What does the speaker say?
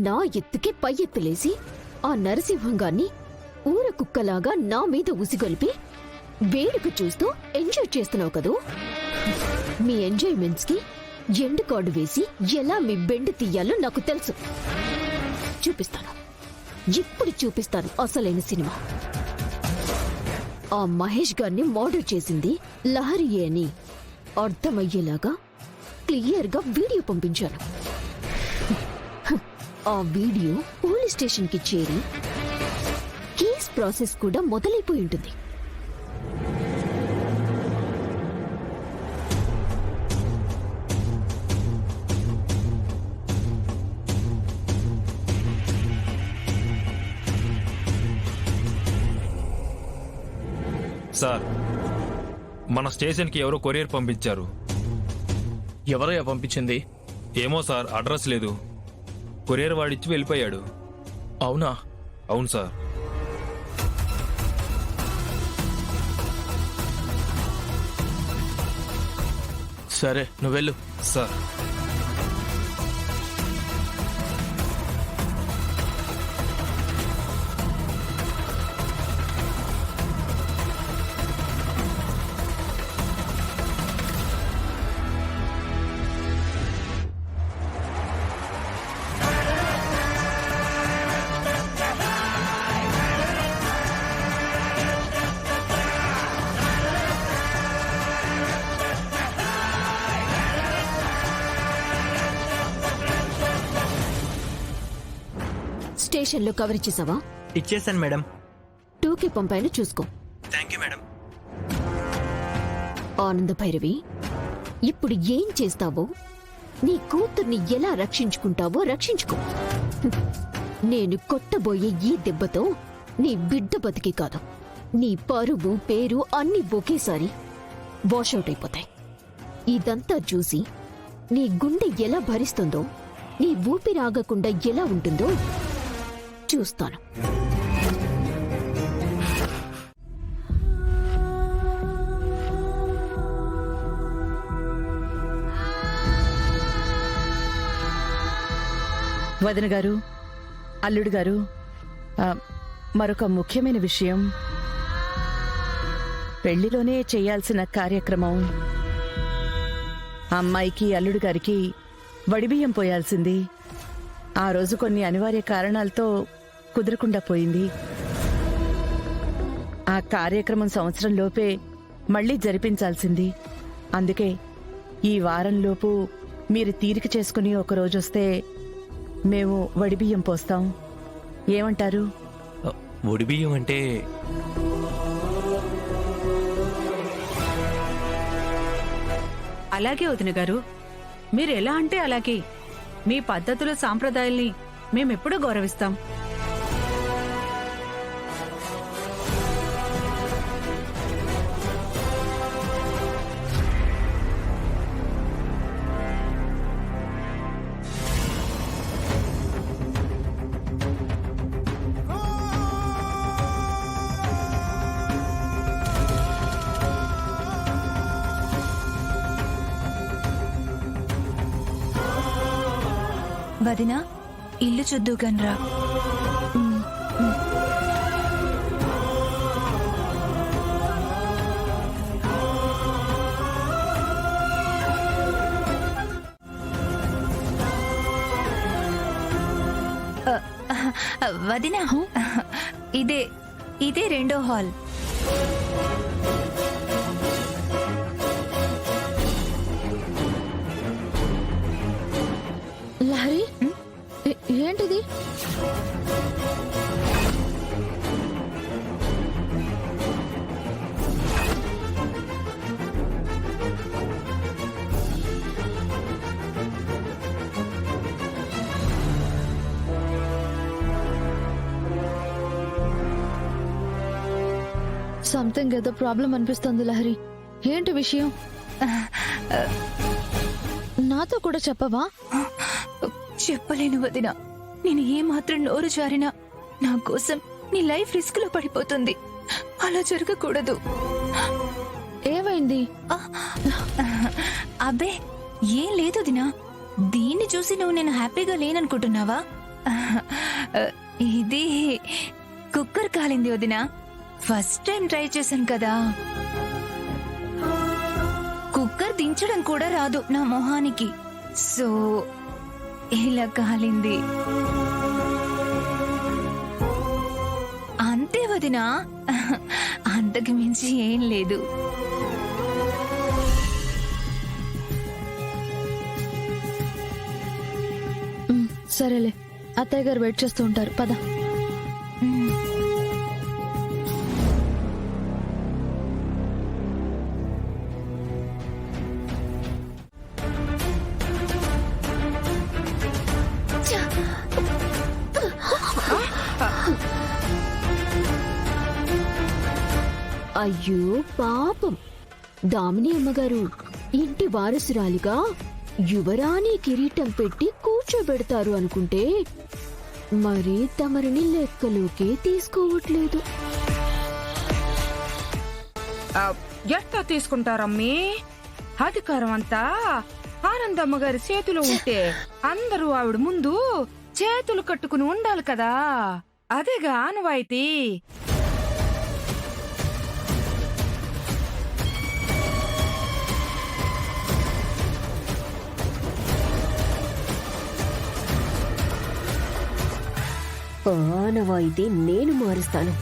నా ఎత్తుకి పై ఎత్తులేసి ఆ నరసింహంగాన్ని ఊర కుక్కలాగా నా మీద ఉసిగొలిపి వేడుక చూస్తూ ఎంజాయ్ చేస్తున్నావు కదూ. మీ ఎంజాయ్మెంట్స్ కి ఎండు కార్డు వేసి ఎలా మీ బెండు తీయాలో నాకు తెలుసు. చూపిస్తాను, ఇప్పుడు చూపిస్తాను అసలైన సినిమా. ఆ మహేష్ గారిని మర్డర్ చేసింది లహరియే అని అర్థమయ్యేలాగా క్లియర్గా వీడియో పంపించాను. ఆ వీడియో పోలీస్ స్టేషన్కి చేరి కేస్ ప్రాసెస్ కూడా మొదలైపోయి ఉంటుంది. సార్, మన స్టేషన్కి ఎవరో కొరియర్ పంపించారు. ఎవరయ్యా పంపించింది? ఏమో సార్, అడ్రస్ లేదు. కొరియర్ వాడిచ్చి వెళ్ళిపోయాడు. అవునా? అవును సార్. సరే, నువ్వు వెళ్ళు. సార్, స్టేషన్లో కవర్ ఇచ్చేసావా? ఇచ్చేసాను మేడం. 2కి పంపాను, చూసుకో. Thank you madam. ఆనంద భైరవి, ఇప్పుడు ఏం చేస్తావో, నీ కూతుర్ని ఎలా రక్షించుకుంటావో రక్షించుకో. నేను కొట్టబోయే ఈ దెబ్బతో నీ బిడ్డ బతికి కాదు, నీ పరువు పేరు అన్ని ఒకేసారి వాషౌట్ అయిపోతాయి. ఇదంతా చూసి నీ గుండె ఎలా భరిస్తుందో, నీ ఊపిరాగకుండా ఎలా ఉంటుందో చూస్తాను. వదిన గారు, అల్లుడు గారు, మరొక ముఖ్యమైన విషయం. పెళ్లిలోనే చేయాల్సిన కార్యక్రమం. అమ్మాయికి అల్లుడు గారికి వడిబియ్యం పోయాల్సింది. ఆ రోజు కొన్ని అనివార్య కారణాలతో కుదరకుండా పోయింది. ఆ కార్యక్రమం సంవత్సరం లోపే మళ్లీ జరిపించాల్సింది. అందుకే ఈ వారంలోపు మీరు తీరిక చేసుకుని ఒకరోజొస్తే మేము వడిబియ్యం పోస్తాం. ఏమంటారు? ఒడిబియ్యం అంటే అలాగే వదిన గారు, మీరు ఎలా అంటే అలాగే. మీ పద్ధతులు సాంప్రదాయాల్ని మేమెప్పుడూ గౌరవిస్తాం. వదినా, ఇల్లు చూద్దుగనరా. వదినా, ఇదే రెండో హాల్. లహరి, ఏంటిది? సంథింగ్ ఏదో ప్రాబ్లం అనిపిస్తుంది లహరి. ఏంటి విషయం? నాతో కూడా చెప్పవా? చెప్పలేను వదినా. నేను ఏమాత్రం నోరు జారినా నా కోసం నీ లైఫ్ రిస్క్ లో పడిపోతుంది. అలా జరగకూడదు. ఏమైంది? అబ్బే ఏం లేదు వదినా. దీన్ని చూసి నువ్వు నేను హ్యాపీగా లేననుకుంటున్నావా? ఇది కుక్కర్ కాలింది వదినా. ఫస్ట్ టైం ట్రై చేశాను కదా. కుక్కర్ దించడం కూడా రాదు నా మొహానికి, సో ఇలా కాలింది అంతే వదినా. అంతకు మించి ఏం లేదు. సరేలే, అత్తయ్య గారు వెయిట్ చేస్తూ ఉంటారు, పద. అయ్యో పాపం, దామిని అమ్మగారు ఇంటి వారసురాలిగా యువరాణి కిరీటం పెట్టి కూర్చోబెడతారు అనుకుంటే మరి తమరిని లెక్కలోకే తీసుకోవట్లేదు. ఎట్లా తీసుకుంటారమ్మీ? అధికారం అంతా ఆనందమ్మ గారి చేతిలో ఉంటే అందరూ ఆవిడ ముందు చేతులు కట్టుకుని ఉండాలి కదా, అదేగా ఆనవాయితీ. ఆనవాయితీ నేను మారుస్తాను.